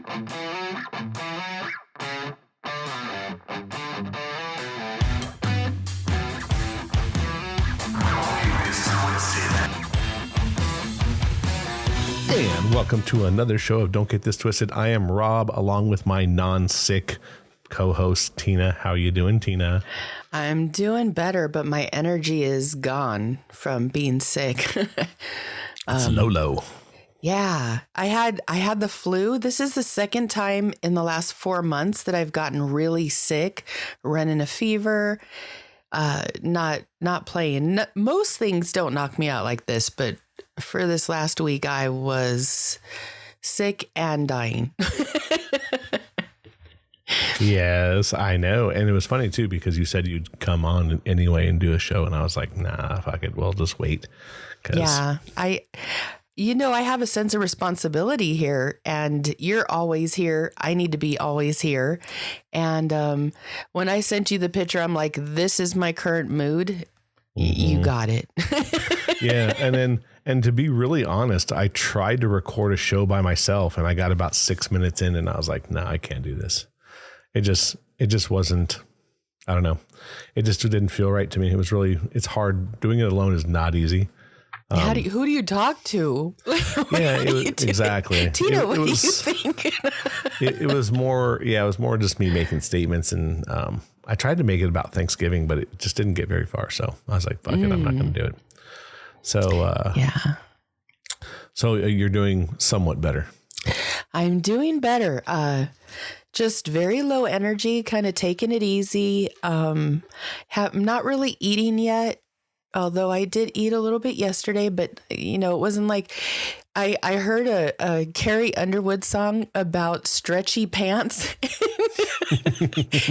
And welcome to another show of Don't Get This Twisted. I am Rob, along with my non-sick co-host, Tina. How are you doing, Tina? I'm doing better, but my energy is gone from being sick. It's low. Yeah, I had the flu. This is the second time in the last 4 months that I've gotten really sick, running a fever, not playing. Most things don't knock me out like this, but for this last week, I was sick and dying. Yes, I know. And it was funny, too, because you said you'd come on anyway and do a show. And I was like, nah, fuck it. We'll just wait. Yeah, I have a sense of responsibility here, and you're always here. I need to be always here. And when I sent you the picture, I'm like, this is my current mood. You got it. Yeah. And to be really honest, I tried to record a show by myself and I got about 6 minutes in and I was like, nah, I can't do this. It just wasn't, I don't know. It just didn't feel right to me. It's hard. Doing it alone is not easy. Who do you talk to? Exactly. Tina, what do you think? it was more just me making statements, and I tried to make it about Thanksgiving, but it just didn't get very far. So I was like, fuck it, I'm not going to do it. So, yeah. So you're doing somewhat better. I'm doing better. Just very low energy, kind of taking it easy. Not really eating yet. Although I did eat a little bit yesterday, but it wasn't like I heard a Carrie Underwood song about stretchy pants.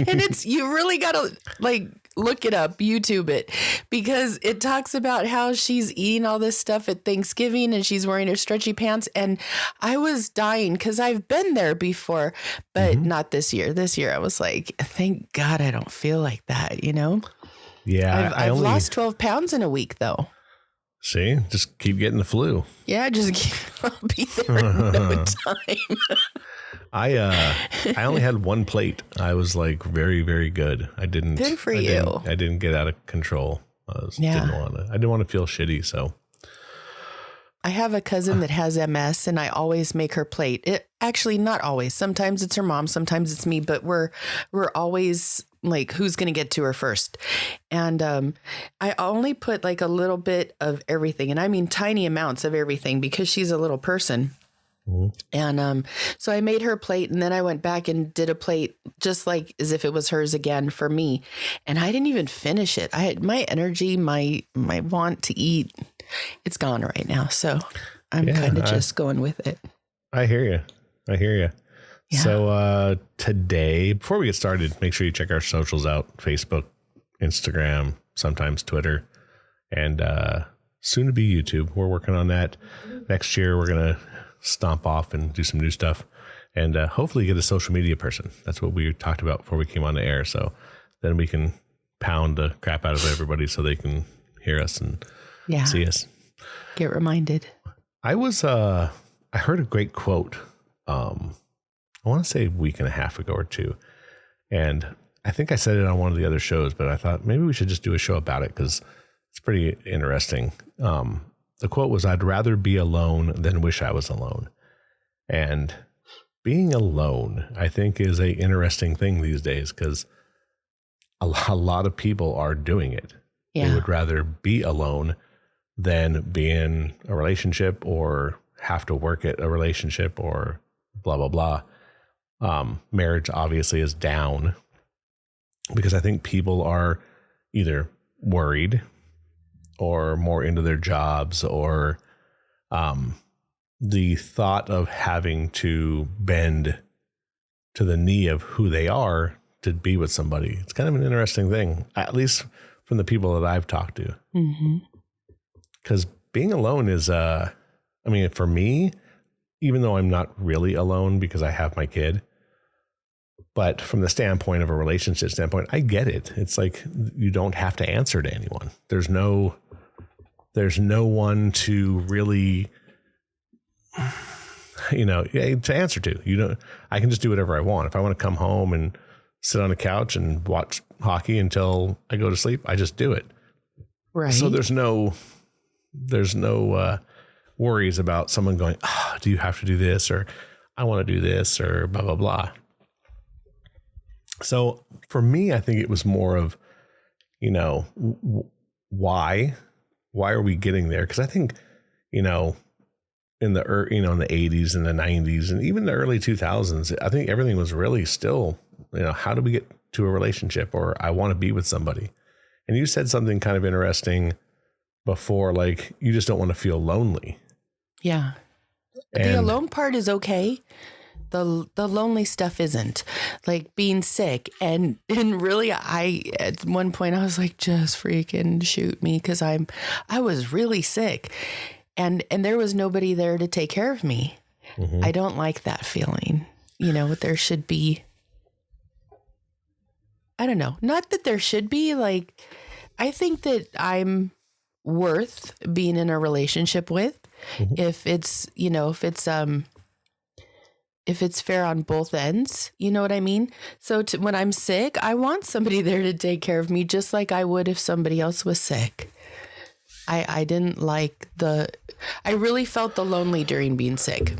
And you really got to look it up, YouTube it, because it talks about how she's eating all this stuff at Thanksgiving and she's wearing her stretchy pants. And I was dying because I've been there before, but not this year. This year I was like, thank God I don't feel like that, Yeah, I've lost 12 pounds in a week, though. See, just keep getting the flu. Yeah, I'll be there in no time. I only had one plate. I was like very, very good. Good for you. I didn't get out of control. I didn't want to feel shitty. So I have a cousin that has MS, and I always make her plate. Actually, not always. Sometimes it's her mom, sometimes it's me, but we're always like, who's going to get to her first? And I only put like a little bit of everything, and I mean tiny amounts of everything, because she's a little person. And so I made her plate, and then I went back and did a plate just like as if it was hers again for me. And I didn't even finish it. I had my energy, my want to eat. It's gone right now. So I'm kind of just going with it. I hear you. Yeah. So today, before we get started, make sure you check our socials out: Facebook, Instagram, sometimes Twitter, and soon to be YouTube. We're working on that. Next year, we're going to stomp off and do some new stuff, and hopefully get a social media person. That's what we talked about before we came on the air. So then we can pound the crap out of everybody so they can hear us and see us. Get reminded. I heard a great quote. I want to say a week and a half ago or two. And I think I said it on one of the other shows, but I thought maybe we should just do a show about it because it's pretty interesting. The quote was, "I'd rather be alone than wish I was alone." And being alone, I think, is a interesting thing these days, because a lot of people are doing it. Yeah. They would rather be alone than be in a relationship or have to work at a relationship or blah, blah, blah. Marriage obviously is down because I think people are either worried or more into their jobs, or the thought of having to bend to the knee of who they are to be with somebody. It's kind of an interesting thing, at least from the people that I've talked to. Because being alone is, for me, even though I'm not really alone because I have my kid, but from the standpoint of a relationship standpoint, I get it. It's like, you don't have to answer to anyone. There's no one to really, to answer to. I can just do whatever I want. If I want to come home and sit on the couch and watch hockey until I go to sleep, I just do it. Right. So there's no worries about someone going, do you have to do this? Or I want to do this, or blah, blah, blah. So for me, I think it was more of, why are we getting there? Because I think, in the in the 80s and the 90s and even the early 2000s, I think everything was really still, how do we get to a relationship, or I want to be with somebody? And you said something kind of interesting before, like you just don't want to feel lonely. Yeah. The alone part is okay. The lonely stuff isn't, like being sick. And really, at one point I was like, just freaking shoot me. Cause I was really sick and there was nobody there to take care of me. Mm-hmm. I don't like that feeling. There should be, I don't know, not that there should be, like, I think that I'm worth being in a relationship with. Mm-hmm. If it's fair on both ends, you know what I mean? So when I'm sick, I want somebody there to take care of me, just like I would if somebody else was sick. I didn't like I really felt the lonely during being sick.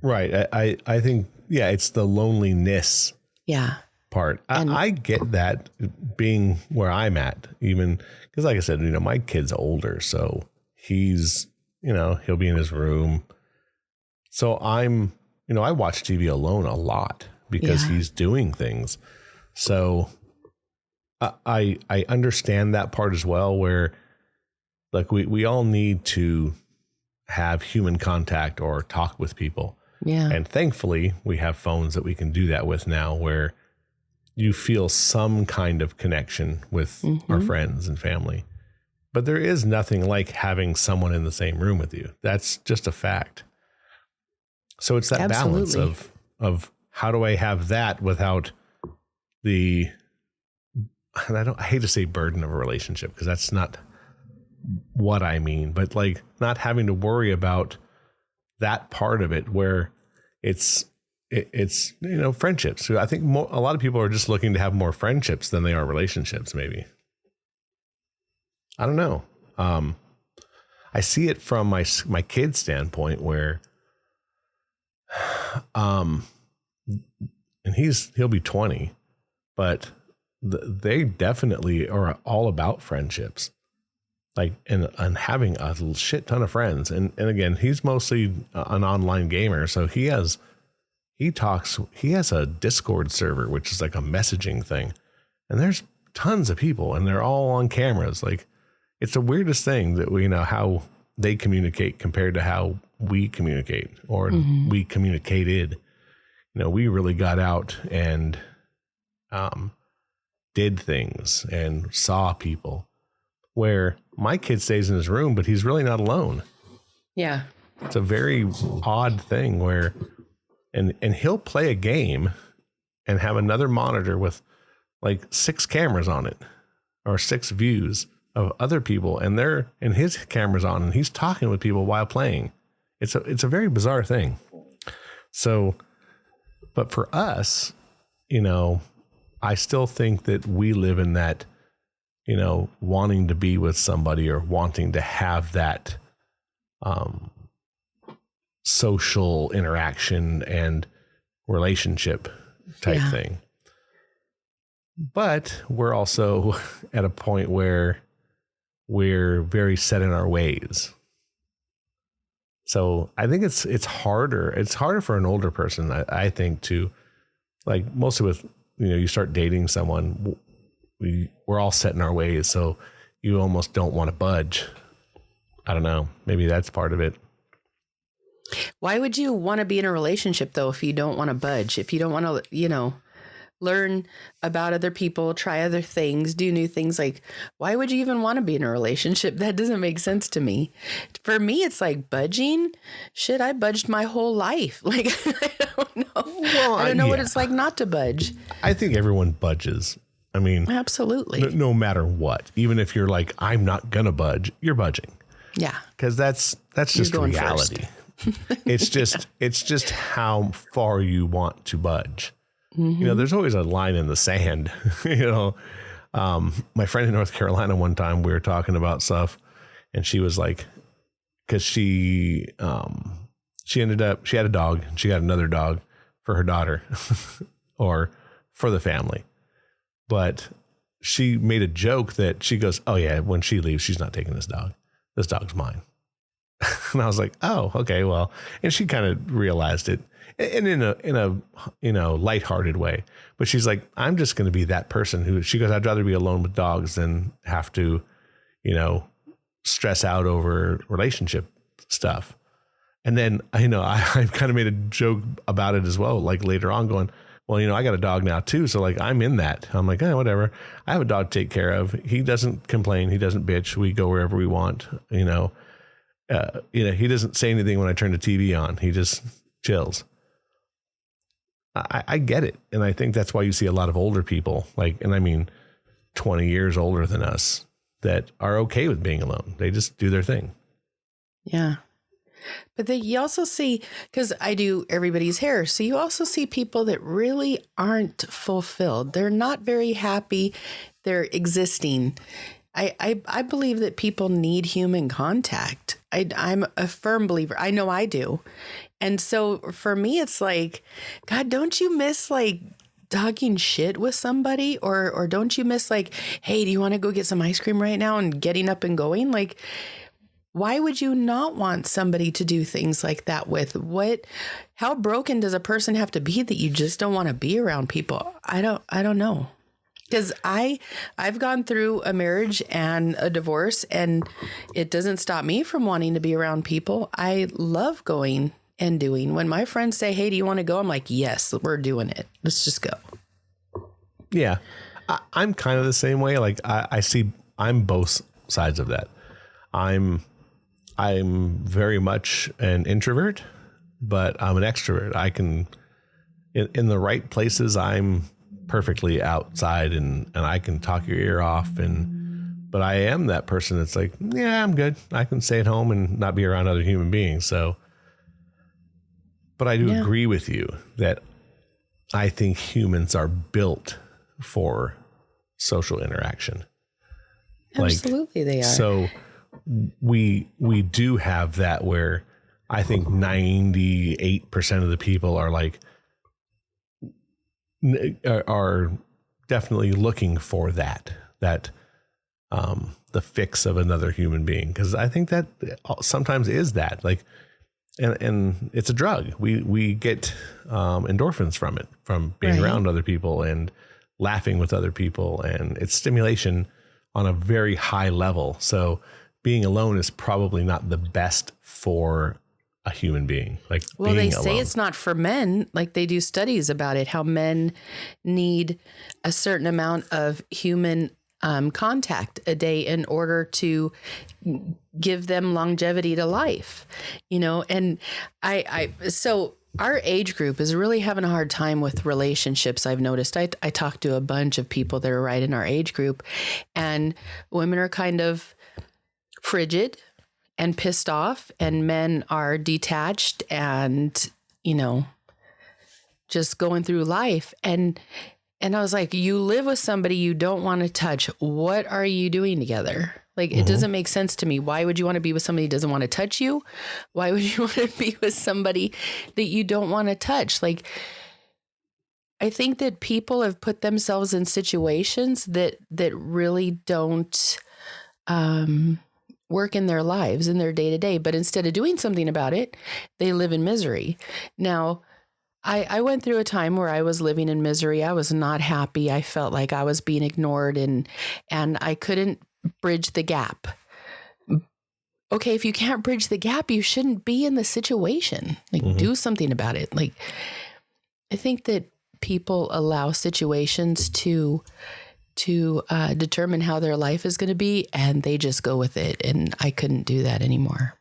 Right. I think, it's the loneliness. Yeah. Part. I get that being where I'm at, even because, like I said, my kid's older, so he's, he'll be in his room. So I'm, I watch TV alone a lot because he's doing things. So I understand that part as well, where like we all need to have human contact or talk with people. Yeah. And thankfully we have phones that we can do that with now, where you feel some kind of connection with mm-hmm. our friends and family. But there is nothing like having someone in the same room with you. That's just a fact. So it's that Absolutely. Balance of how do I have that without I hate to say burden of a relationship, because that's not what I mean, but like not having to worry about that part of it, where it's friendships. I think a lot of people are just looking to have more friendships than they are relationships. Maybe. I don't know. I see it from my kid's standpoint, where, and he'll be 20, but they definitely are all about friendships, like, and having a shit ton of friends. And again, he's mostly an online gamer. So he has a Discord server, which is like a messaging thing. And there's tons of people and they're all on cameras. Like, it's the weirdest thing that we know how they communicate compared to how we communicate, or mm-hmm. we communicated. We really got out and did things and saw people, where my kid stays in his room, but he's really not alone. Yeah. It's a very odd thing where, and he'll play a game and have another monitor with like 6 cameras on it, or 6 views of other people, and his camera's on, and he's talking with people while playing. It's a very bizarre thing. So, but for us, I still think that we live in that, wanting to be with somebody or wanting to have that social interaction and relationship type thing. But we're also at a point where we're very set in our ways. So I think it's harder. It's harder for an older person, I think, to, like, mostly with, you start dating someone, we're all set in our ways. So you almost don't want to budge. I don't know. Maybe that's part of it. Why would you want to be in a relationship, though, if you don't want to budge? If you don't want to, learn about other people, try other things, do new things? Like, why would you even want to be in a relationship? That doesn't make sense to me. For me, it's like budging. Shit, I budged my whole life. Like, I don't know. Well, I don't know what it's like not to budge. I think everyone budges. I mean, absolutely. No matter what. Even if you're like, I'm not going to budge, you're budging. Yeah. Because that's just reality. It's just how far you want to budge. There's always a line in the sand. My friend in North Carolina, one time we were talking about stuff, and she was like, because she had a dog, and she got another dog for her daughter or for the family. But she made a joke that she goes, oh yeah, when she leaves, she's not taking this dog. This dog's mine. And I was like, oh, okay, well, and she kind of realized it, and in a lighthearted way. But she's like, I'm just going to be that person who, she goes, I'd rather be alone with dogs than have to, stress out over relationship stuff. And then, I kind of made a joke about it as well, like later on going, well, I got a dog now too. So like, I'm in that. I'm like, whatever. I have a dog to take care of. He doesn't complain. He doesn't bitch. We go wherever we want. He doesn't say anything when I turn the TV on. He just chills. I get it. And I think that's why you see a lot of older people, 20 years older than us, that are okay with being alone. They just do their thing. Yeah. But then you also see, because I do everybody's hair, so you also see people that really aren't fulfilled. They're not very happy. They're existing. I believe that people need human contact. I'm a firm believer. I know I do. And so for me, it's like, God, don't you miss talking shit with somebody? Or don't you miss hey, do you want to go get some ice cream right now, and getting up and going? Why would you not want somebody to do things like that with? How broken does a person have to be that you just don't want to be around people? I don't know. Because I've gone through a marriage and a divorce, and it doesn't stop me from wanting to be around people. I love going and doing. When my friends say, hey, do you want to go? I'm like, yes, we're doing it. Let's just go. Yeah. I'm kind of the same way. I'm both sides of that. I'm very much an introvert, but I'm an extrovert. I can, in the right places, I'm perfectly outside and I can talk your ear off. But I am that person that's like, yeah, I'm good. I can stay at home and not be around other human beings. So, but I do agree with you that I think humans are built for social interaction. Absolutely, they are. So we do have that where I think 98% of the people are definitely looking for that the fix of another human being. Cause I think that sometimes is that and it's a drug. We get endorphins from it, from being around other people and laughing with other people, and it's stimulation on a very high level. So being alone is probably not the best for a human being. Well, they say it's not for men. They do studies about it, how men need a certain amount of human contact a day in order to give them longevity to life, and so our age group is really having a hard time with relationships. I've noticed. I talked to a bunch of people that are right in our age group, and women are kind of frigid and pissed off, and men are detached and, just going through life. And I was like, you live with somebody you don't want to touch. What are you doing together? It doesn't make sense to me. Why would you want to be with somebody who doesn't want to touch you? Why would you want to be with somebody that you don't want to touch? I think that people have put themselves in situations that really don't, work in their lives, in their day to day, but instead of doing something about it, they live in misery. Now, I went through a time where I was living in misery. I was not happy. I felt like I was being ignored and I couldn't bridge the gap. Okay, if you can't bridge the gap, you shouldn't be in the situation. Do something about it. I think that people allow situations to determine how their life is going to be, and they just go with it. And I couldn't do that anymore.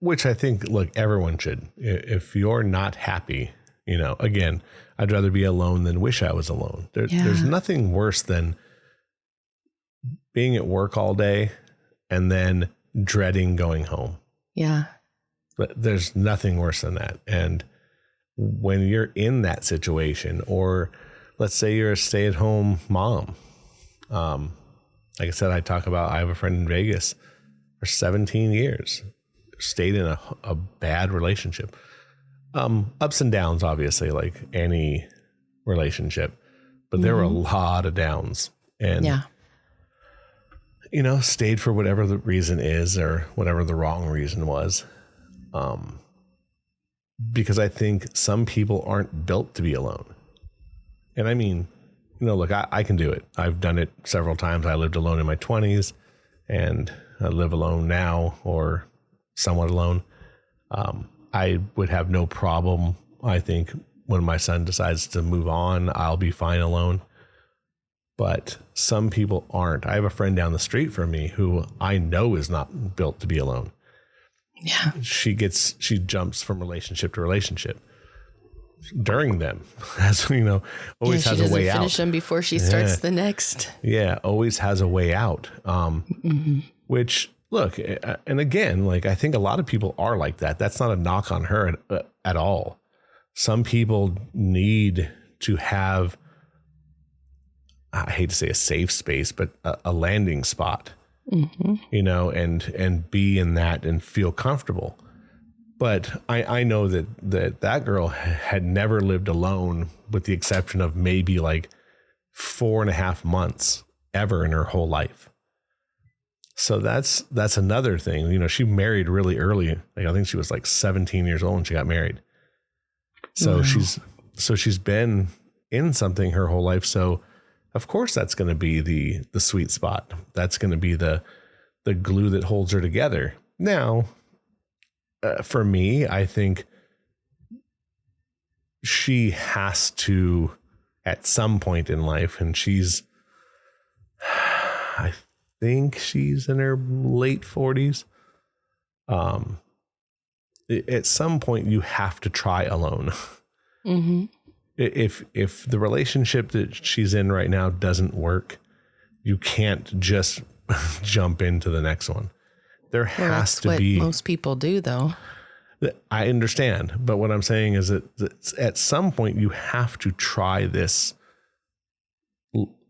Which I think, everyone should. If you're not happy, again, I'd rather be alone than wish I was alone. There's nothing worse than being at work all day and then dreading going home. Yeah. But there's nothing worse than that. And when you're in that situation, or let's say you're a stay-at-home mom, like I said, I have a friend in Vegas for 17 years, stayed in a bad relationship. Ups and downs, obviously, like any relationship, but there were a lot of downs, and stayed for whatever the reason is, or whatever the wrong reason was. Because I think some people aren't built to be alone. And I mean, look, I can do it. I've done it several times. I lived alone in my 20s, and I live alone now, or somewhat alone. I would have no problem. I think when my son decides to move on, I'll be fine alone. But some people aren't. I have a friend down the street from me who I know is not built to be alone. Yeah. She jumps from relationship to relationship during them, as always has a way out. Finish them before she starts the next. Yeah. Always has a way out. Which, look, and again, like, I think a lot of people are like that. That's not a knock on her at all. Some people need to have, I hate to say a safe space, but a landing spot. And be in that and feel comfortable. But I know that girl had never lived alone, with the exception of maybe like 4.5 months ever in her whole life. So that's another thing. She married really early. Like, I think she was like 17 years old when she got married. So she's been in something her whole life. So of course that's going to be the sweet spot. That's going to be the glue that holds her together. Now, for me, I think she has to, at some point in life, and I think she's in her late 40s. At some point you have to try alone. If the relationship that she's in right now doesn't work, you can't just jump into the next one. There has to be. Most people do, though. I understand, but what I'm saying is that at some point you have to try this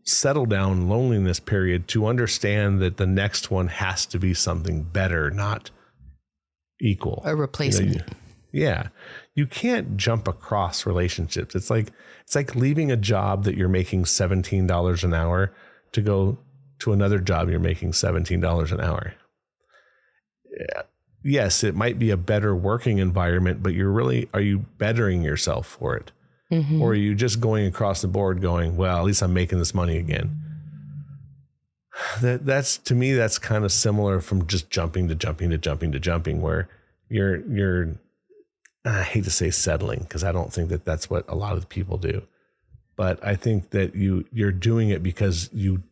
settle down loneliness period to understand that the next one has to be something better, not equal. A replacement. Yeah. You can't jump across relationships. It's like leaving a job that you're making $17 an hour to go to another job you're making $17 an hour. Yes, it might be a better working environment, but are you bettering yourself for it? Or are you just going across the board going, well, at least I'm making this money again? That's to me, that's kind of similar from just jumping, where you're I hate to say settling, because I don't think that that's what a lot of the people do. But I think that you're doing it because you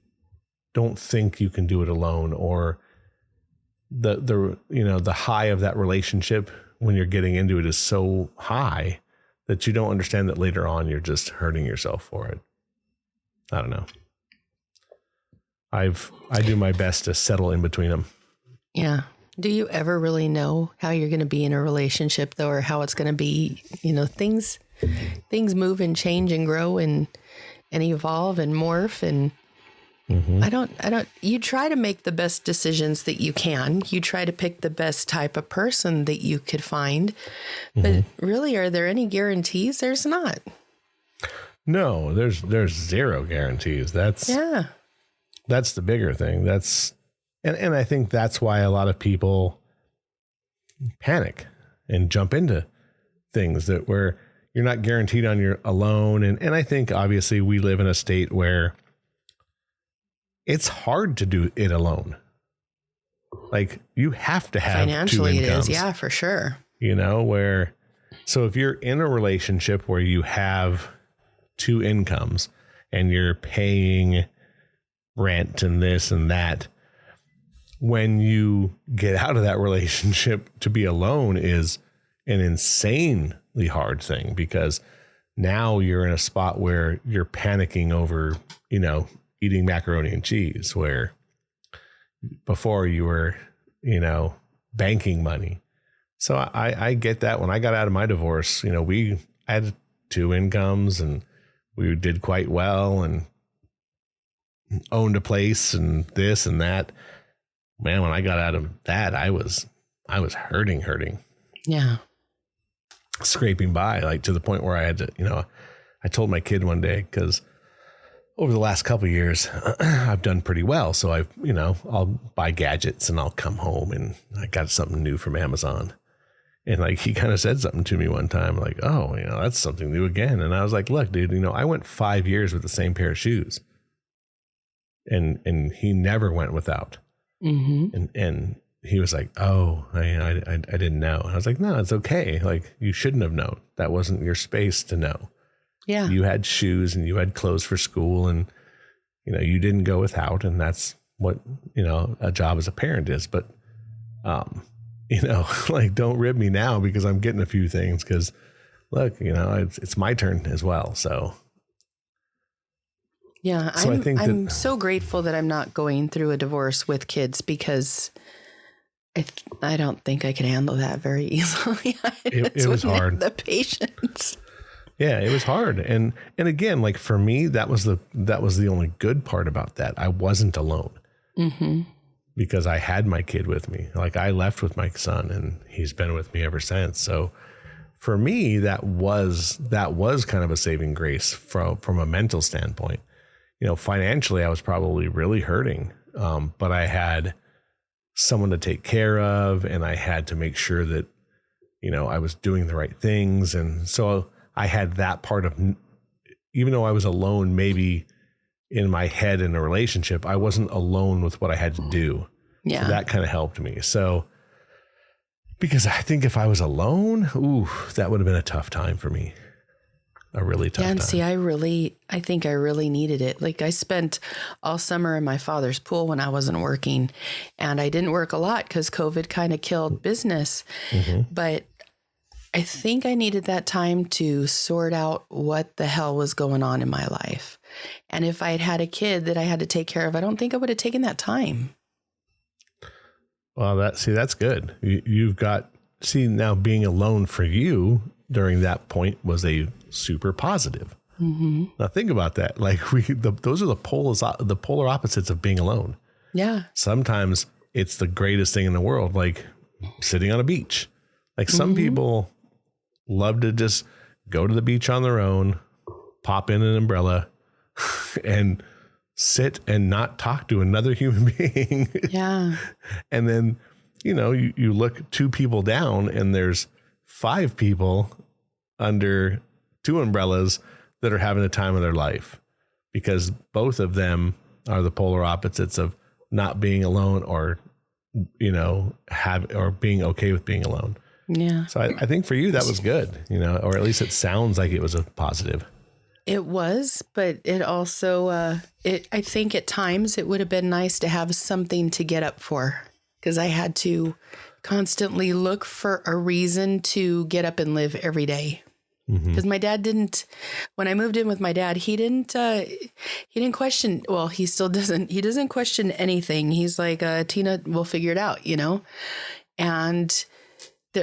don't think you can do it alone, or the high of that relationship when you're getting into it is so high that you don't understand that later on you're just hurting yourself for it. I don't know. I do my best to settle in between them. Yeah. Do you ever really know how you're going to be in a relationship, though, or how it's going to be? Things move and change and grow and evolve and morph. And you try to make the best decisions that you can. You try to pick the best type of person that you could find. But really, are there any guarantees? There's not. No, there's zero guarantees. That's the bigger thing. And I think that's why a lot of people panic and jump into things where you're not guaranteed on your alone. And I think obviously we live in a state where it's hard to do it alone. Like, you have to have financially two incomes. It is. Yeah, for sure. So if you're in a relationship where you have two incomes and you're paying rent and this and that, when you get out of that relationship, to be alone is an insanely hard thing, because now you're in a spot where you're panicking over, eating macaroni and cheese, where before you were, banking money. So I get that. When I got out of my divorce, I had 2 incomes and we did quite well and owned a place and this and that. Man, when I got out of that, I was hurting. Yeah. Scraping by, like to the point where I had to, I told my kid one day, because over the last couple of years, I've done pretty well. So I'll buy gadgets and I'll come home and I got something new from Amazon. And like, he kind of said something to me one time, like, oh, that's something new again. And I was like, look, dude, I went 5 years with the same pair of shoes and he never went without. Mm-hmm. And he was like, oh, I didn't know. And I was like, no, it's okay. Like, you shouldn't have known. That wasn't your space to know. Yeah. You had shoes and you had clothes for school and, you didn't go without. And that's what, a job as a parent is. But, like, don't rib me now because I'm getting a few things because, look, it's my turn as well. So. Yeah. So I'm so grateful that I'm not going through a divorce with kids because I don't think I could handle that very easily. It was hard. The patience. Yeah, it was hard. And again, like for me, that was the only good part about that. I wasn't alone. Mm-hmm. Because I had my kid with me. Like, I left with my son and he's been with me ever since. So for me, that was kind of a saving grace from a mental standpoint. Financially, I was probably really hurting. But I had someone to take care of and I had to make sure that, I was doing the right things. And so I had that part of, even though I was alone, maybe in my head in a relationship, I wasn't alone with what I had to do. Yeah. So that kind of helped me. So, because I think if I was alone, that would have been a tough time for me. A really tough time. And see, I think I really needed it. Like, I spent all summer in my father's pool when I wasn't working, and I didn't work a lot because COVID kind of killed business. Mm-hmm. But I think I needed that time to sort out what the hell was going on in my life. And if I had had a kid that I had to take care of, I don't think I would have taken that time. Well, that's good. Now being alone for you during that point was a super positive. Mm-hmm. Now think about that. Like those are the polar opposites of being alone. Yeah. Sometimes it's the greatest thing in the world, like sitting on a beach. Like some people love to just go to the beach on their own, pop in an umbrella and sit and not talk to another human being. Yeah. And then, you look 2 people down and there's 5 people under 2 umbrellas that are having the time of their life because both of them are the polar opposites of not being alone or, or being okay with being alone. Yeah. So I think for you, that was good, or at least it sounds like it was a positive. It was, but it also, I think at times it would have been nice to have something to get up for because I had to constantly look for a reason to get up and live every day. Because my dad didn't, when I moved in with my dad, he didn't question, well, he still doesn't, he doesn't question anything. He's like, Tina, we'll figure it out, and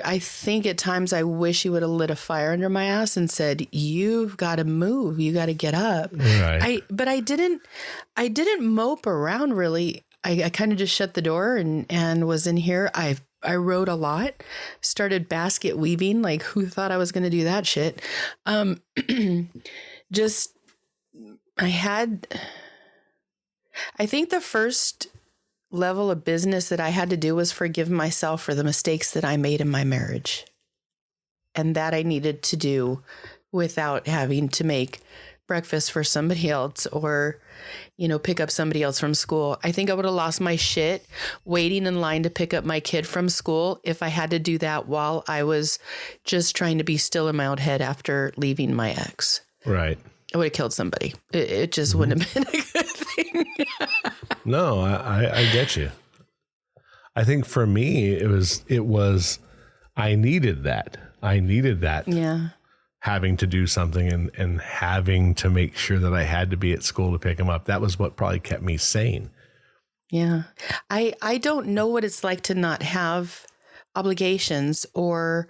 I think at times I wish he would have lit a fire under my ass and said, you've got to move. You got to get up. Right. But I didn't mope around really. I kind of just shut the door and was in here. I wrote a lot, started basket weaving. Like, who thought I was going to do that shit? I think the first level of business that I had to do was forgive myself for the mistakes that I made in my marriage. And that I needed to do without having to make breakfast for somebody else or, pick up somebody else from school. I think I would have lost my shit waiting in line to pick up my kid from school if I had to do that while I was just trying to be still in my own head after leaving my ex. Right. I would have killed somebody. It just wouldn't have been a good thing. No, I get you. I think for me, it was, I needed that. Yeah. Having to do something and having to make sure that I had to be at school to pick him up. That was what probably kept me sane. Yeah. I don't know what it's like to not have obligations or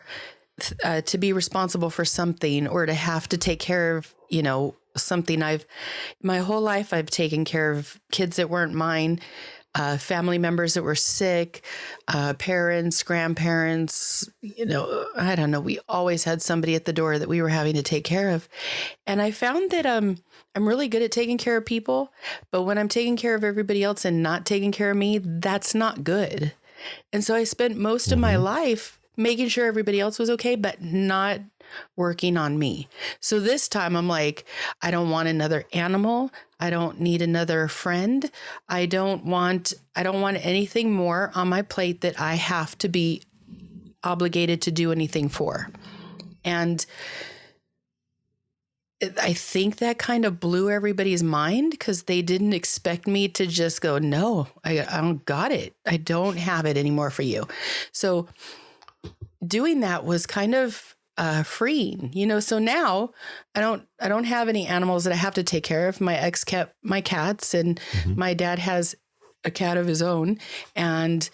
to be responsible for something or to have to take care of, something. My whole life, I've taken care of kids that weren't mine, family members that were sick, parents, grandparents, I don't know. We always had somebody at the door that we were having to take care of. And I found that I'm really good at taking care of people, but when I'm taking care of everybody else and not taking care of me, that's not good. And so I spent most of my life making sure everybody else was okay, but not working on me. So this time I'm like, I don't want another animal. I don't need another friend. I don't want anything more on my plate that I have to be obligated to do anything for. And I think that kind of blew everybody's mind because they didn't expect me to just go, no, I don't got it. I don't have it anymore for you. So doing that was kind of freeing, so now I don't have any animals that I have to take care of. My ex kept my cats and my dad has a cat of his own. And,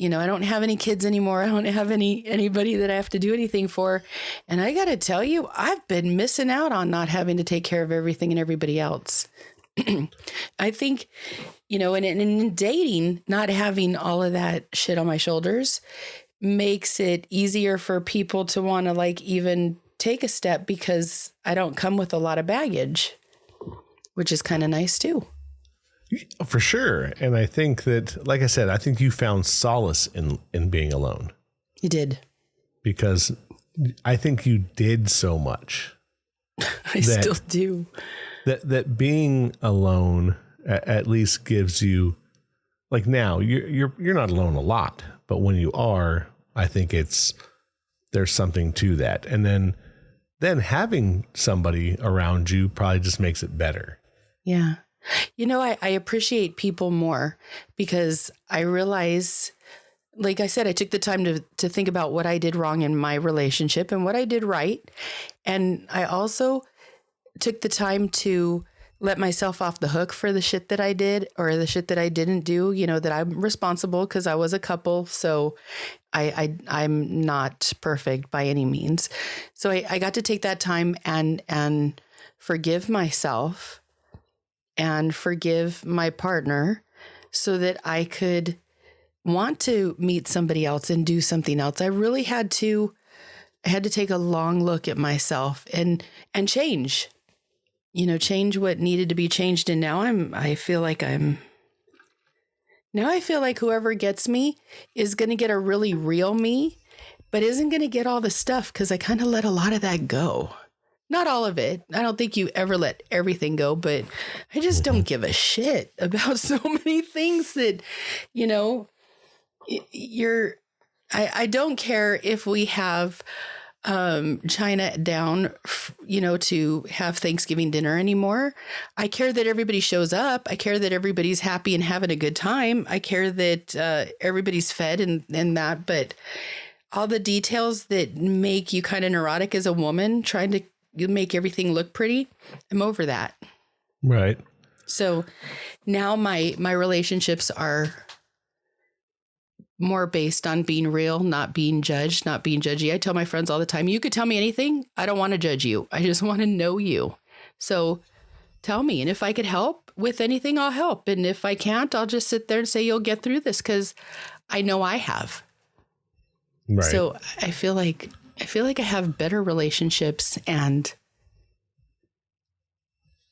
I don't have any kids anymore. I don't have anybody that I have to do anything for. And I got to tell you, I've been missing out on not having to take care of everything and everybody else. I think, and in dating, not having all of that shit on my shoulders makes it easier for people to want to even take a step because I don't come with a lot of baggage, which is kind of nice too. For sure. And I think that, like I said, I think you found solace in being alone. You did. Because I think you did so much. I still do. That being alone at least gives you, now you're not alone a lot, but when you are, I think there's something to that. And then having somebody around you probably just makes it better. Yeah. I appreciate people more because I realize, like I said, I took the time to think about what I did wrong in my relationship and what I did right. And I also took the time to let myself off the hook for the shit that I did or the shit that I didn't do, that I'm responsible because I was a couple. So I'm not perfect by any means. So I got to take that time and forgive myself and forgive my partner so that I could want to meet somebody else and do something else. I really had to take a long look at myself and change, change what needed to be changed. And now I feel like whoever gets me is going to get a really real me, but isn't going to get all the stuff because I kind of let a lot of that go. Not all of it. I don't think you ever let everything go, but I just don't give a shit about so many things that, I don't care if we have China down, to have Thanksgiving dinner anymore. I care that everybody shows up. I care that everybody's happy and having a good time. I care that everybody's fed and that, but all the details that make you kind of neurotic as a woman trying to make everything look pretty, I'm over that. Right. So now my relationships are more based on being real, not being judged, not being judgy. I tell my friends all the time, you could tell me anything. I don't want to judge you. I just want to know you. So tell me. And if I could help with anything, I'll help. And if I can't, I'll just sit there and say, you'll get through this because I know I have. Right. So I feel like I have better relationships and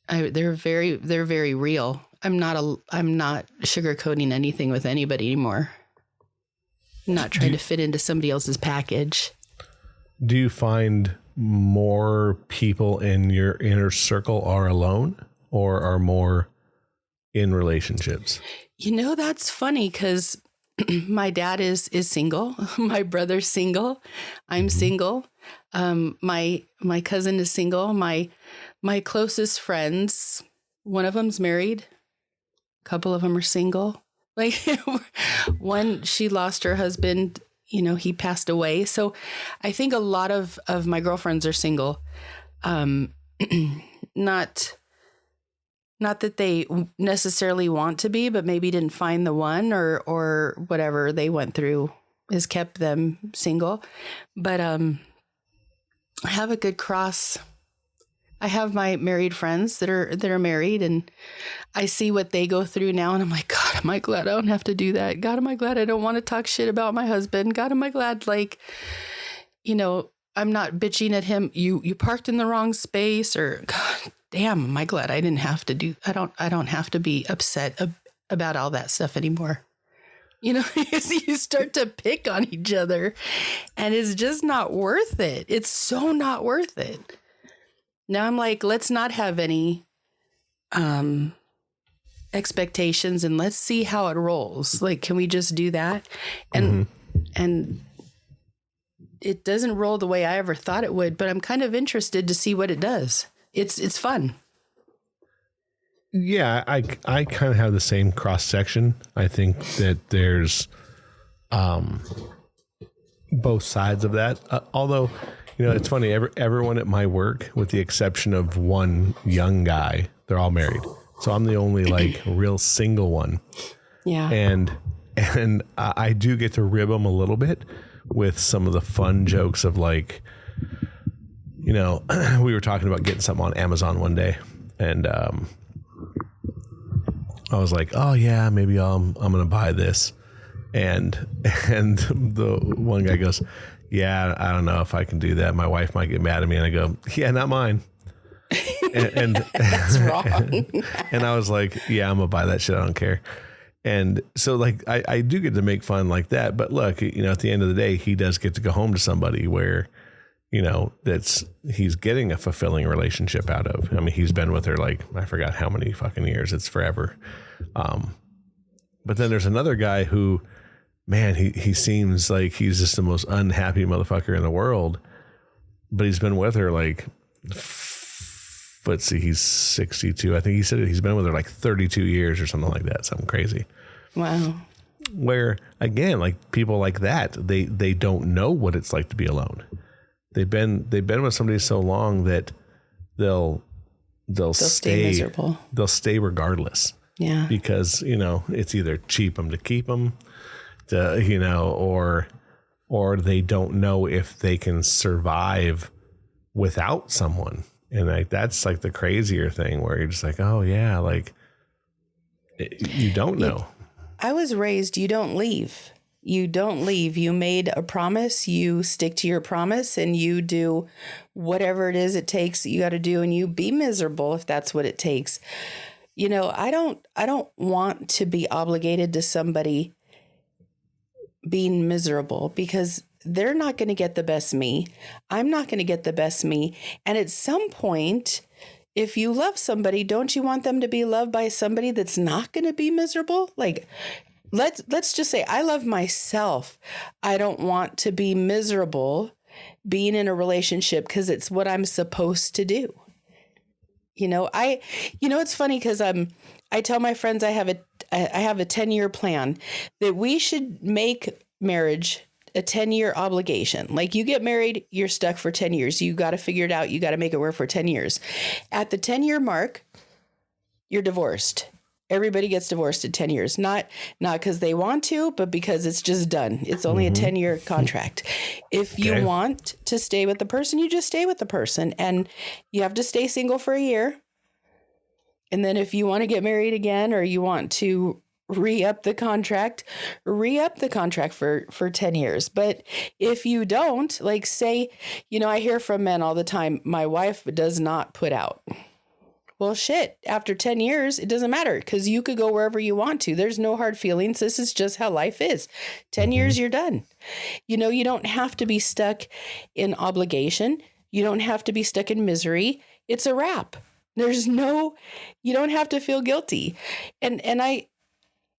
they're very real. I'm not sugarcoating anything with anybody anymore. I'm not trying to fit into somebody else's package. Do you find more people in your inner circle are alone or are more in relationships? That's funny because my dad is single. My brother's single. I'm single. My cousin is single. My closest friends, one of them's married. A couple of them are single. One, she lost her husband. He passed away. So I think a lot of my girlfriends are single. Not that they necessarily want to be, but maybe didn't find the one or whatever they went through has kept them single. But I have a good cross. I have my married friends that are married, and I see what they go through now, and I'm like, God, am I glad I don't have to do that? God, am I glad I don't want to talk shit about my husband? God, am I glad, like, I'm not bitching at him. You parked in the wrong space, or God damn, am I glad I didn't have to do. I don't have to be upset about all that stuff anymore. You start to pick on each other, and it's just not worth it. It's so not worth it. Now I'm like, let's not have any expectations, and let's see how it rolls. Like, can we just do that? And it doesn't roll the way I ever thought it would, but I'm kind of interested to see what it does. It's fun. Yeah, I kind of have the same cross section. I think that there's both sides of that. Although, it's funny. Everyone at my work, with the exception of one young guy, they're all married. So I'm the only like real single one. Yeah. And I do get to rib them a little bit with some of the fun jokes of like, we were talking about getting something on Amazon one day, and I was like, oh yeah, maybe I'm going to buy this. And the one guy goes, yeah, I don't know if I can do that. My wife might get mad at me. And I go, yeah, not mine. And That's wrong. And I was like, yeah, I'm gonna buy that shit. I don't care. And so like, I do get to make fun like that, but look, at the end of the day, he does get to go home to somebody where, he's getting a fulfilling relationship out of. I mean, he's been with her like, I forgot how many fucking years. It's forever. But then there's another guy who, man, he seems like he's just the most unhappy motherfucker in the world, but he's been with her like, let's see, he's 62. I think he said he's been with her like 32 years or something like that. Something crazy. Wow. Where again, like people like that, they don't know what it's like to be alone. They've been with somebody so long that they'll stay miserable. They'll stay regardless. Yeah. Because, it's either cheap them to keep them, or they don't know if they can survive without someone. And like, that's like the crazier thing where you're just like, oh yeah, like you don't know. I was raised, you don't leave. You don't leave. You made a promise. You stick to your promise, and you do whatever it is it takes that you got to do, and you be miserable if that's what it takes. I don't want to be obligated to somebody being miserable, because they're not going to get the best me. I'm not going to get the best me. And at some point, if you love somebody, don't you want them to be loved by somebody that's not going to be miserable? Like, let's just say I love myself. I don't want to be miserable being in a relationship because it's what I'm supposed to do. It's funny because I tell my friends I have a 10-year plan that we should make marriage a 10-year obligation. Like, you get married, you're stuck for 10 years. You got to figure it out. You got to make it work for 10 years. At the 10-year mark, you're divorced. Everybody gets divorced at 10 years, not because they want to, but because it's just done. It's only a 10-year contract. If you want to stay with the person, you just stay with the person, and you have to stay single for a year. And then if you want to get married again, or you want to re-up the contract for 10 years. But if you don't, like, say, I hear from men all the time, my wife does not put out. Well, shit, after 10 years, it doesn't matter, because you could go wherever you want to. There's no hard feelings. This is just how life is. 10 years, you're done. You don't have to be stuck in obligation. You don't have to be stuck in misery. It's a wrap. You don't have to feel guilty. And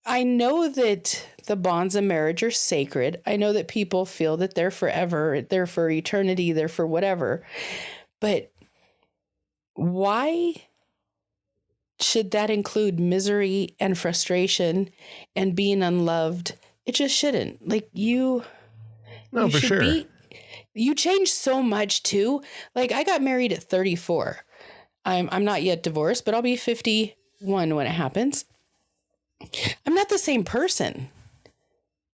I know that the bonds of marriage are sacred. I know that people feel that they're forever, they're for eternity, they're for whatever. But why should that include misery and frustration and being unloved? It just shouldn't. Like, you for sure. You change so much too. Like, I got married at 34. I'm not yet divorced, but I'll be 51 when it happens. I'm not the same person.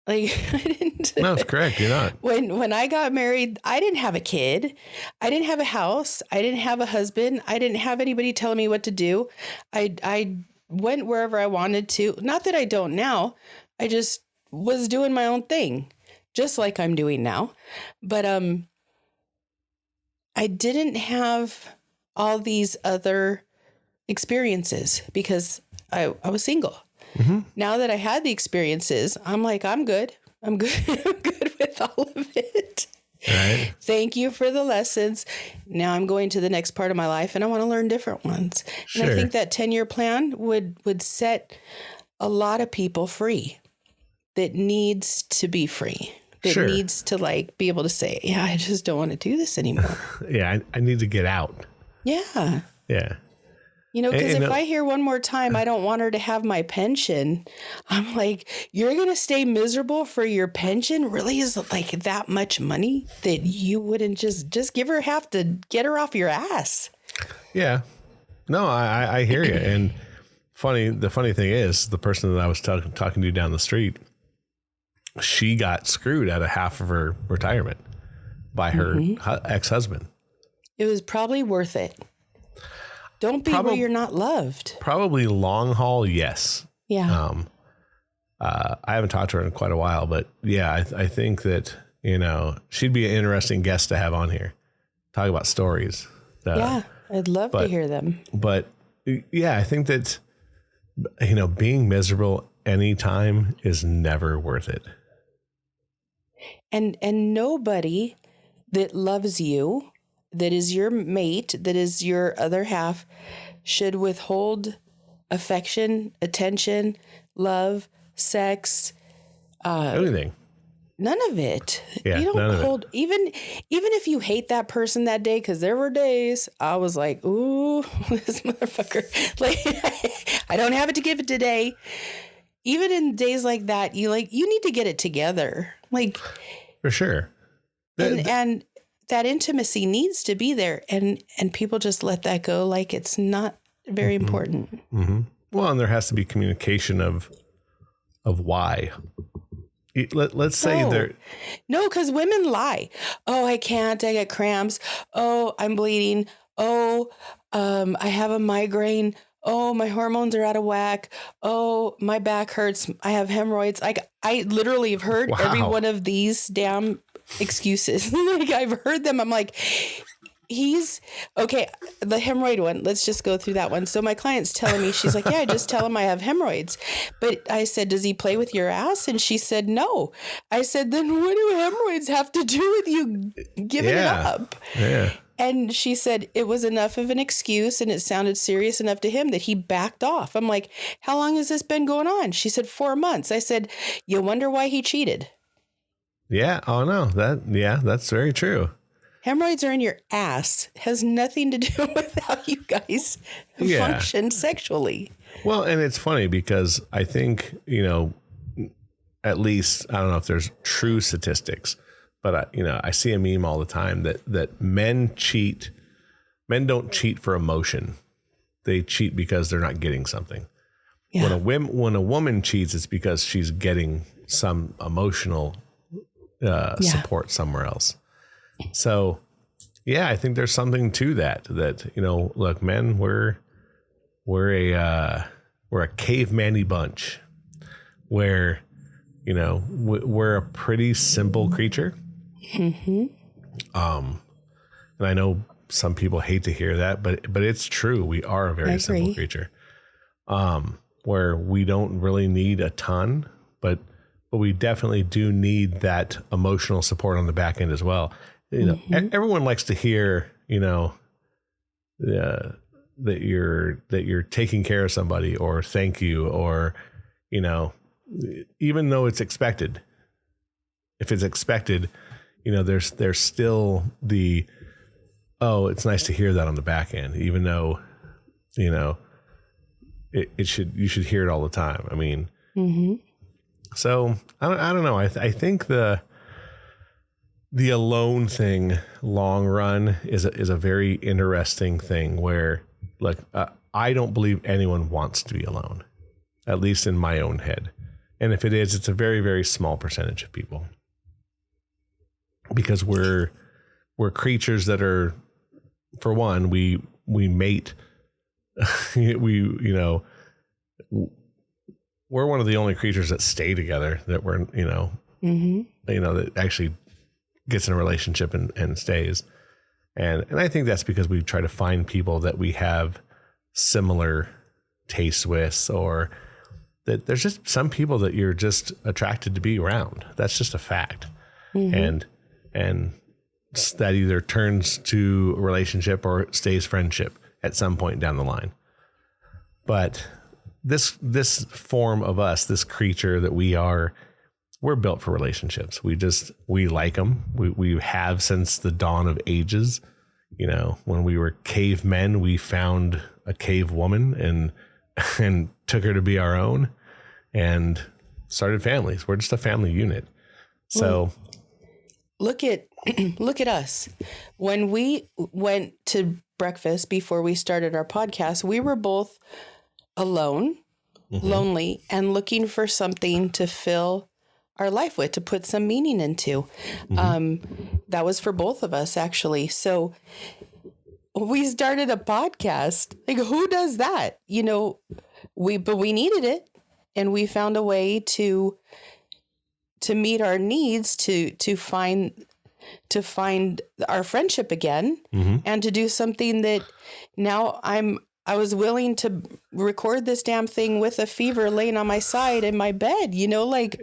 Like I didn't. No, it's correct. You're not. When I got married, I didn't have a kid. I didn't have a house. I didn't have a husband. I didn't have anybody telling me what to do. I went wherever I wanted to. Not that I don't now. I just was doing my own thing, just like I'm doing now. But I didn't have all these other experiences because I was single. Mm-hmm. Now that I had the experiences, I'm like, I'm good. I'm good. I'm good with all of it. Right. Thank you for the lessons. Now I'm going to the next part of my life and I want to learn different ones. Sure. And I think that 10-year plan would set a lot of people free that needs to be free. That Sure. needs to like be able to say, yeah, I just don't want to do this anymore. Yeah, I need to get out. Yeah. Yeah. You know, because if I hear one more time, I don't want her to have my pension, I'm like, you're going to stay miserable for your pension? Really? Is it like that much money that you wouldn't just give her half to get her off your ass? Yeah. No, I hear you. And the funny thing is, the person that I was talking to down the street, she got screwed out of half of her retirement by her ex-husband. It was probably worth it. Don't be where you're not loved. Probably long haul, yes. Yeah. I haven't talked to her in quite a while, but yeah, I think that, you know, she'd be an interesting guest to have on here. Talk about stories. Yeah, I'd love to hear them. But yeah, I think that, you know, being miserable anytime is never worth it. And nobody that loves you, that is your mate, that is your other half, should withhold affection, attention, love, sex, anything. None of it. Yeah, you don't hold even if you hate that person that day, because there were days I was like, ooh, this motherfucker. Like I don't have it to give it today. Even in days like that, you need to get it together. Like for sure. And that intimacy needs to be there, and people just let that go like it's not very important. Mm-hmm. Well, and there has to be communication of why. Let's say there. No, because women lie. Oh, I can't. I get cramps. Oh, I'm bleeding. Oh, I have a migraine. Oh, my hormones are out of whack. Oh, my back hurts. I have hemorrhoids. I literally have heard every one of these damn excuses. Like I've heard them. I'm like, he's okay. The hemorrhoid one. Let's just go through that one. So my client's telling me, she's like, yeah, just tell him I have hemorrhoids. But I said, does he play with your ass? And she said, no. I said, then what do hemorrhoids have to do with you giving it up? Yeah. And she said it was enough of an excuse and it sounded serious enough to him that he backed off. I'm like, how long has this been going on? She said 4 months. I said, you wonder why he cheated? Yeah. Oh, no. That's very true. Hemorrhoids are in your ass. Has nothing to do with how you guys function sexually. Well, and it's funny because I think, you know, at least, I don't know if there's true statistics, but I see a meme all the time that men cheat. Men don't cheat for emotion. They cheat because they're not getting something. Yeah. When a woman cheats, it's because she's getting some emotional support somewhere else. So, yeah, I think there's something to that, you know, look, men, we're a caveman-y bunch where, you know, we're a pretty simple creature. Mm-hmm. And I know some people hate to hear that, but it's true. We are a very simple creature, where we don't really need a ton, but we definitely do need that emotional support on the back end as well. You know, everyone likes to hear, you know, that you're taking care of somebody, or thank you, or, you know, even though it's expected. If it's expected, you know, there's still the, oh, it's nice to hear that on the back end, even though, you know, you should hear it all the time. I mean, so I don't know. I think the alone thing, long run, is a very interesting thing where, like, I don't believe anyone wants to be alone, at least in my own head. And if it is, it's a very, very small percentage of people, because we're creatures that are, for one, we mate. We're one of the only creatures that stay together, that we're, that actually gets in a relationship and stays. And I think that's because we try to find people that we have similar tastes with, or that there's just some people that you're just attracted to be around. That's just a fact. And that either turns to a relationship or stays friendship at some point down the line. But this form of us, this creature that we are, we're built for relationships. We like them. We have since the dawn of ages. When we were cavemen, we found a cave woman and took her to be our own and started families. We're just a family unit. So look at us. When we went to breakfast before we started our podcast, we were both alone, lonely, and looking for something to fill our life with, to put some meaning into. That was for both of us, actually. So we started a podcast. Like, who does that? But we needed it, and we found a way to meet our needs, to find our friendship again, and to do something that now I was willing to record this damn thing with a fever laying on my side in my bed,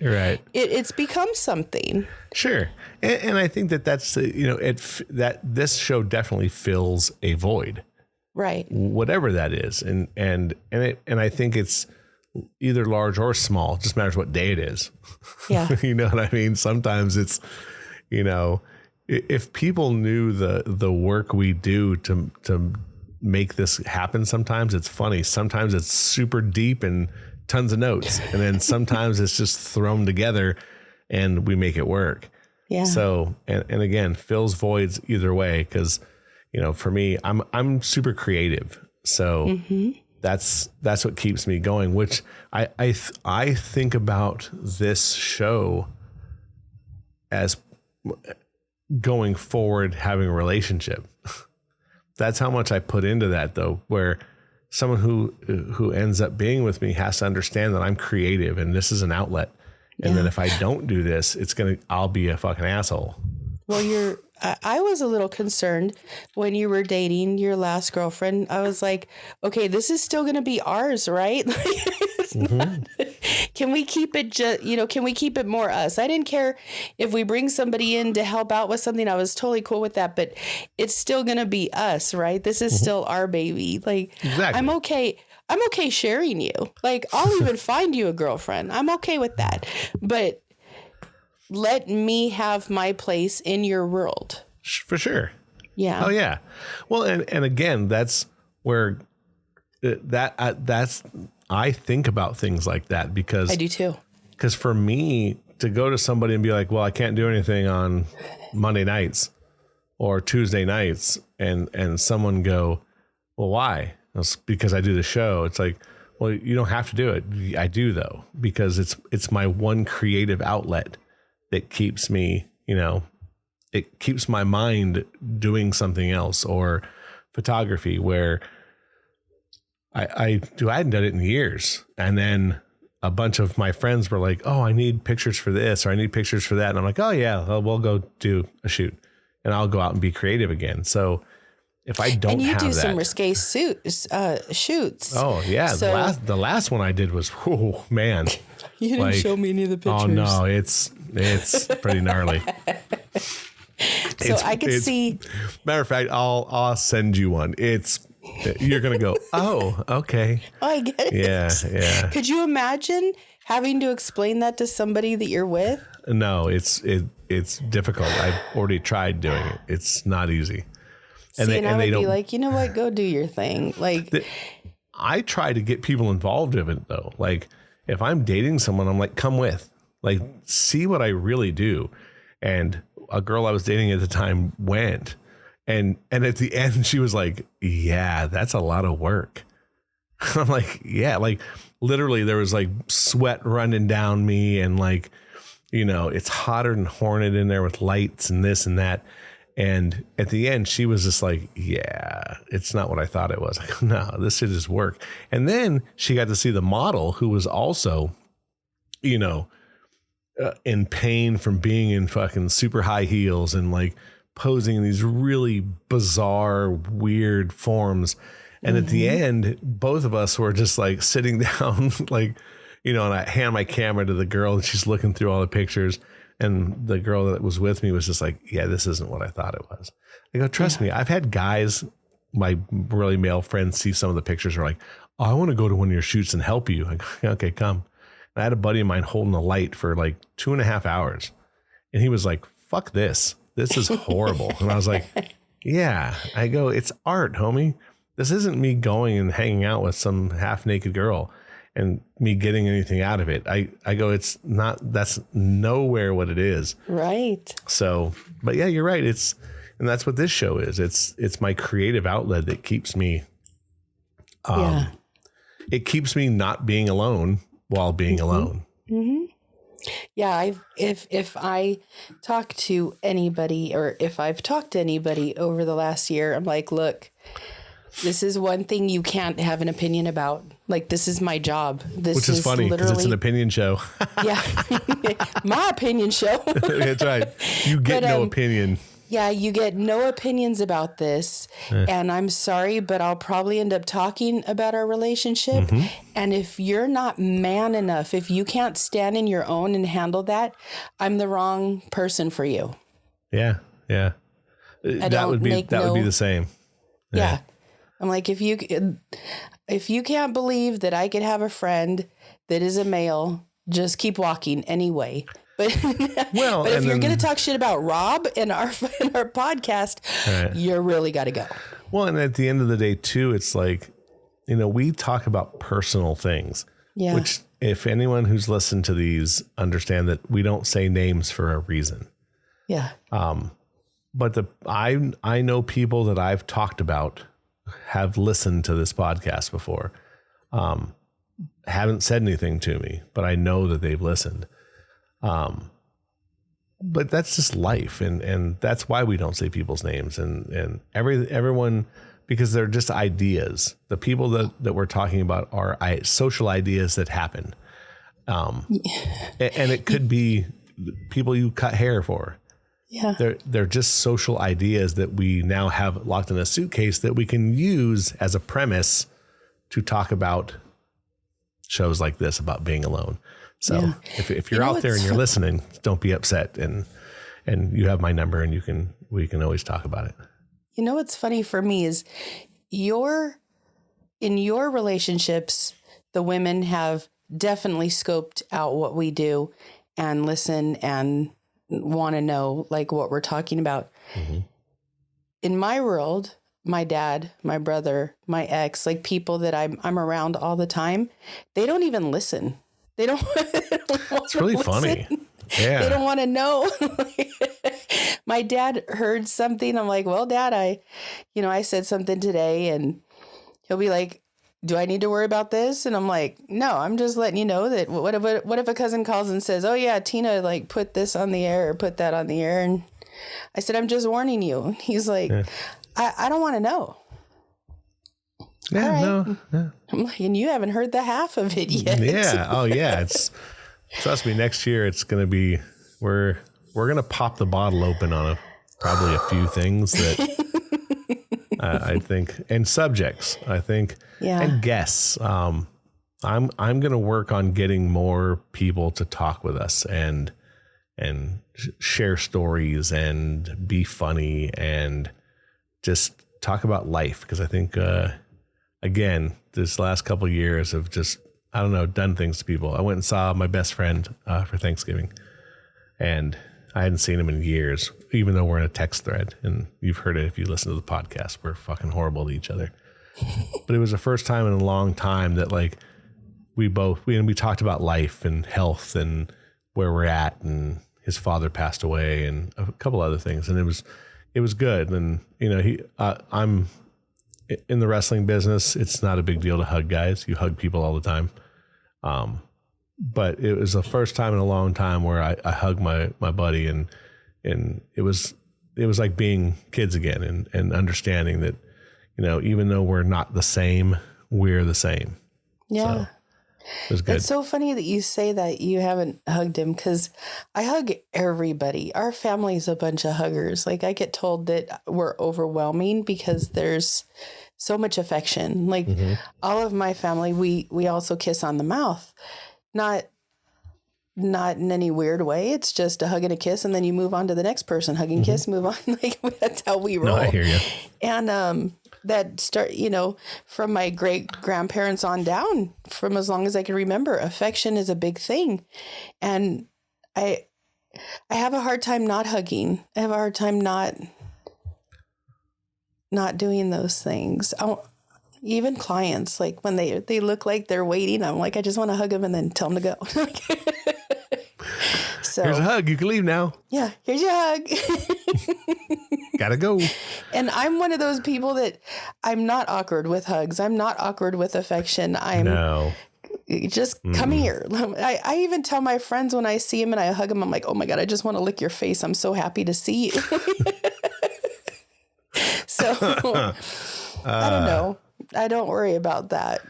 right. It's become something. Sure. And I think that's, that this show definitely fills a void, right? Whatever that is. And I think it's either large or small. It just matters what day it is. Yeah. You know what I mean? Sometimes it's, if people knew the work we do to make this happen, sometimes it's funny. Sometimes it's super deep and tons of notes. And then sometimes it's just thrown together and we make it work. Yeah. So, and again, fills voids either way. Cause for me, I'm super creative. So that's what keeps me going, which I think about this show as going forward, having a relationship. That's how much I put into that, though, where someone who ends up being with me has to understand that I'm creative and this is an outlet. And then if I don't do this, I'll be a fucking asshole. Well, I was a little concerned when you were dating your last girlfriend. I was like, okay, this is still going to be ours, right? Can we keep it can we keep it more us? I didn't care if we bring somebody in to help out with something. I was totally cool with that, but it's still going to be us, right? This is still our baby. Like, exactly. I'm okay sharing you. Like, I'll even find you a girlfriend. I'm okay with that. But let me have my place in your world. For sure. Yeah. Oh yeah. Well, and again, that's where I think about things like that, because I do too. Because for me to go to somebody and be like, well, I can't do anything on Monday nights or Tuesday nights, and someone go, well, why? It's because I do the show. It's like, well, you don't have to do it. I do, though, because it's my one creative outlet that keeps me, it keeps my mind doing something else, or photography, where I hadn't done it in years. And then a bunch of my friends were like, oh, I need pictures for this, or I need pictures for that. And I'm like, oh yeah, we'll go do a shoot, and I'll go out and be creative again. So if I don't have that. And you do some risque shoots. Oh yeah. So, the last one I did was, oh man. You didn't show me any of the pictures. Oh no, it's pretty gnarly. So I could see. Matter of fact, I'll send you one. You're going to go, oh, okay. Oh, I get it. Yeah. Could you imagine having to explain that to somebody that you're with? No, it's difficult. I've already tried doing it. It's not easy. And I would be like, you know what? Go do your thing. Like, I try to get people involved in it, though. Like, if I'm dating someone, I'm like, come with. Like, see what I really do. And a girl I was dating at the time went. And at the end, she was like, yeah, that's a lot of work. I'm like, yeah, like literally there was like sweat running down me and like, you know, it's hotter than hornet in there with lights and this and that. And at the end, she was just like, yeah, it's not what I thought it was. I go, no, this should just work. And then she got to see the model who was also, you know, in pain from being in fucking super high heels and like posing in these really bizarre, weird forms. And at the end, both of us were just like sitting down, like, you know, and I hand my camera to the girl and she's looking through all the pictures. And the girl that was with me was just like, yeah, this isn't what I thought it was. I go, trust me, I've had guys, my really male friends, see some of the pictures are like, oh, I want to go to one of your shoots and help you. I go, okay, come. And I had a buddy of mine holding a light for like 2.5 hours. And he was like, fuck this. This is horrible. And I was like, yeah. I go, it's art, homie. This isn't me going and hanging out with some half naked girl and me getting anything out of it. I go, it's not, that's nowhere what it is. Right. So, but yeah, you're right. And that's what this show is. It's my creative outlet that keeps me, it keeps me not being alone while being alone. Mm-hmm. Yeah. If I talk to anybody or if I've talked to anybody over the last year, I'm like, look, this is one thing you can't have an opinion about. Like, this is my job. Which is funny because it's an opinion show. Yeah. My opinion show. That's right. You get no opinion. Yeah, you get no opinions about this. And I'm sorry, but I'll probably end up talking about our relationship. Mm-hmm. And if you're not man enough, if you can't stand in your own and handle that, I'm the wrong person for you. Yeah. Yeah. That would be the same. Yeah. I'm like, if you can't believe that I could have a friend that is a male, just keep walking anyway. But if you're going to talk shit about Rob in our podcast, you really got to go. Well, and at the end of the day too, it's like, you know, we talk about personal things, which if anyone who's listened to these understand that we don't say names for a reason. Yeah. But I know people that I've talked about have listened to this podcast before, haven't said anything to me, but I know that they've listened. But that's just life. And that's why we don't say people's names and everyone, because they're just ideas. The people that we're talking about are social ideas that happen. And it could be people you cut hair for. Yeah. They're just social ideas that we now have locked in a suitcase that we can use as a premise to talk about shows like this about being alone. So if you're out there and you're listening, don't be upset. And you have my number and we can always talk about it. You know, what's funny for me is in your relationships, the women have definitely scoped out what we do and listen and want to know like what we're talking about. Mm-hmm. In my world, my dad, my brother, my ex, like people that I'm around all the time, they don't even listen. They don't. It's really funny. Yeah. They don't want to know. My dad heard something. I'm like, well, Dad, I said something today, and he'll be like, do I need to worry about this? And I'm like, no, I'm just letting you know that what if a cousin calls and says, oh yeah, Tina like put this on the air or put that on the air. And I said, I'm just warning you. He's like, I don't want to know. Yeah, right. No. Yeah. I'm like, and you haven't heard the half of it yet. Yeah. Oh yeah. Trust me, next year it's going to be, we're going to pop the bottle open on probably a few things that I think, and subjects, I think, and guests. I'm going to work on getting more people to talk with us and share stories and be funny and just talk about life. Because I think, again, this last couple of years have just, I don't know, done things to people. I went and saw my best friend for Thanksgiving, and I hadn't seen him in years, even though we're in a text thread. And you've heard it if you listen to the podcast. We're fucking horrible to each other. But it was the first time in a long time that like we talked about life and health and where we're at, and his father passed away and a couple other things, and it was good. And you know, in the wrestling business, it's not a big deal to hug guys. You hug people all the time. But it was the first time in a long time where I hugged my buddy, and it was like being kids again, and understanding that, even though we're not the same, we're the same. Yeah. So it was good. It's so funny that you say that you haven't hugged him, because I hug everybody. Our family's a bunch of huggers. Like, I get told that we're overwhelming because there's so much affection. Like all of my family, we also kiss on the mouth. Not in any weird way. It's just a hug and a kiss, and then you move on to the next person. Hug and kiss, move on. Like, that's how we roll. No, I hear you. And that start, from my great grandparents on down, from as long as I can remember, affection is a big thing. And I have a hard time not hugging. I have a hard time not doing those things. Even clients, like when they look like they're waiting, I'm like, I just want to hug them and then tell them to go. So here's a hug. You can leave now. Yeah, here's your hug. Gotta go. And I'm one of those people that I'm not awkward with hugs. I'm not awkward with affection. No. Just come here. I even tell my friends when I see them and I hug them, I'm like, oh my God, I just want to lick your face. I'm so happy to see you. So I don't know. I don't worry about that.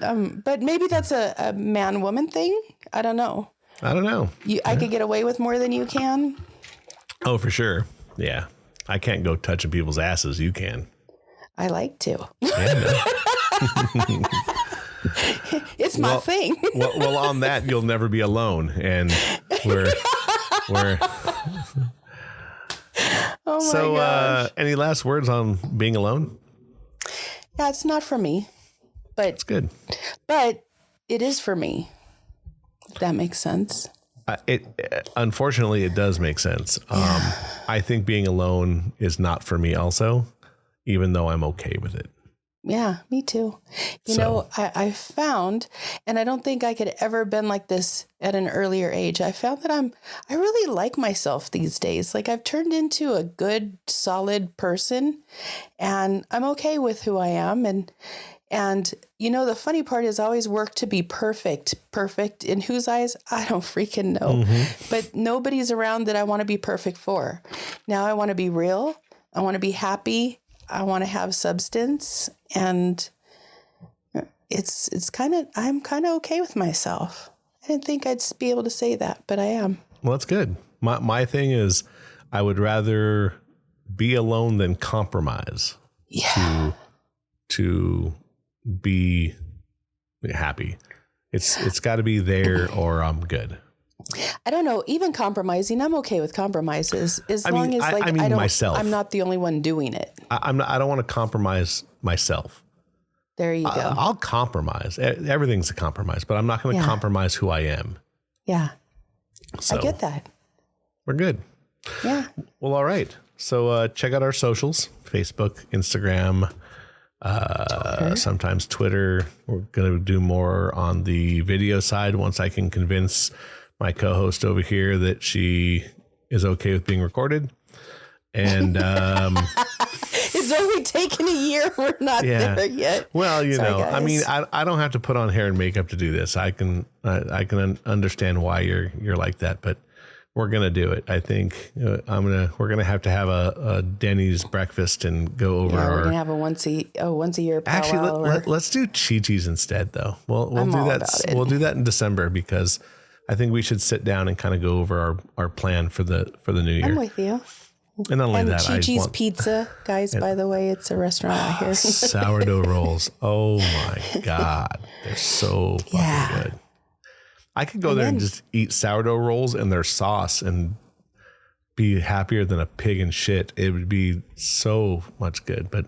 But maybe that's a man-woman thing. I don't know. I could get away with more than you can. Oh, for sure. Yeah. I can't go touching people's asses. You can. I like to. Yeah, It's my thing. well, on that, you'll never be alone. And we're Oh my gosh. Any last words on being alone? Yeah, it's not for me, but It's good. But it is for me. If that makes sense. Unfortunately, it does make sense. Yeah. I think being alone is not for me also, even though I'm okay with it. Yeah, me too. You know, I found, and I don't think I could ever been like this at an earlier age. I found that I really like myself these days. Like, I've turned into a good, solid person, and I'm okay with who I am. And the funny part is I always work to be perfect. Perfect in whose eyes? I don't freaking know. But nobody's around that I want to be perfect for. Now I want to be real. I want to be happy. I want to have substance, and I'm kind of okay with myself. I didn't think I'd be able to say that, but I am. Well, that's good. My thing is, I would rather be alone than compromise. Yeah. To be happy. It's got to be there, or I'm good. I don't know. Even compromising, I'm okay with compromises as long as I don't. Myself. I'm not the only one doing it. I don't want to compromise myself. There you go. I'll compromise. Everything's a compromise, but I'm not going to compromise who I am. Yeah. So I get that. We're good. Yeah. Well, all right. So check out our socials: Facebook, Instagram, sometimes Twitter. We're going to do more on the video side once I can convince my co-host over here that she is okay with being recorded. And it's only taken a year. We're not there yet. Well, Sorry, guys. I mean, I don't have to put on hair and makeup to do this. I can understand why you're like that, but we're going to do it. I think we're going to have a Denny's breakfast and go over we're going to have a once a year powwow. Actually, let's do Chi-Chi's instead, though. We'll I'm do all that. about it. We'll do that in December, because I think we should sit down and kind of go over our plan for the new year. I'm with you. And not only And that, Chi-Chi's Pizza, guys, by the way, it's a restaurant out here. sourdough rolls. Oh my God. They're so fucking good. I could go there and just eat sourdough rolls and their sauce and be happier than a pig in shit. It would be so much good. But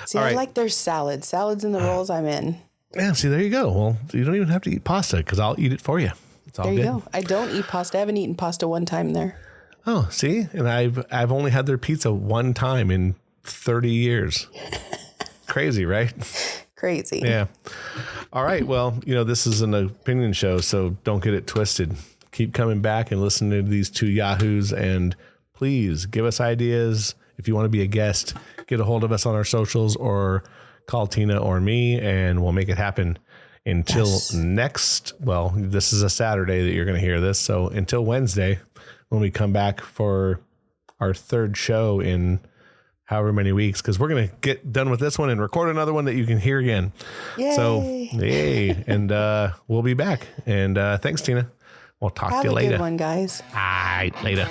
see, I like their salads. Salads in the rolls I'm in. Yeah, see, there you go. Well, you don't even have to eat pasta, because I'll eat it for you. It's all there you good. go. I don't eat pasta. I haven't eaten pasta one time there. Oh, see? And I've only had their pizza one time in 30 years. Crazy, right? Crazy. Yeah. All right. Well, this is an opinion show, so don't get it twisted. Keep coming back and listening to these two yahoos, and please give us ideas. If you want to be a guest, get a hold of us on our socials, or call Tina or me, and we'll make it happen until this is a Saturday that you're going to hear this. So until Wednesday, when we come back for our third show in however many weeks, because we're going to get done with this one and record another one that you can hear again. Yay. So, yay. And we'll be back. And thanks, Tina. We'll talk to you later. Have a good one, guys. All right, later.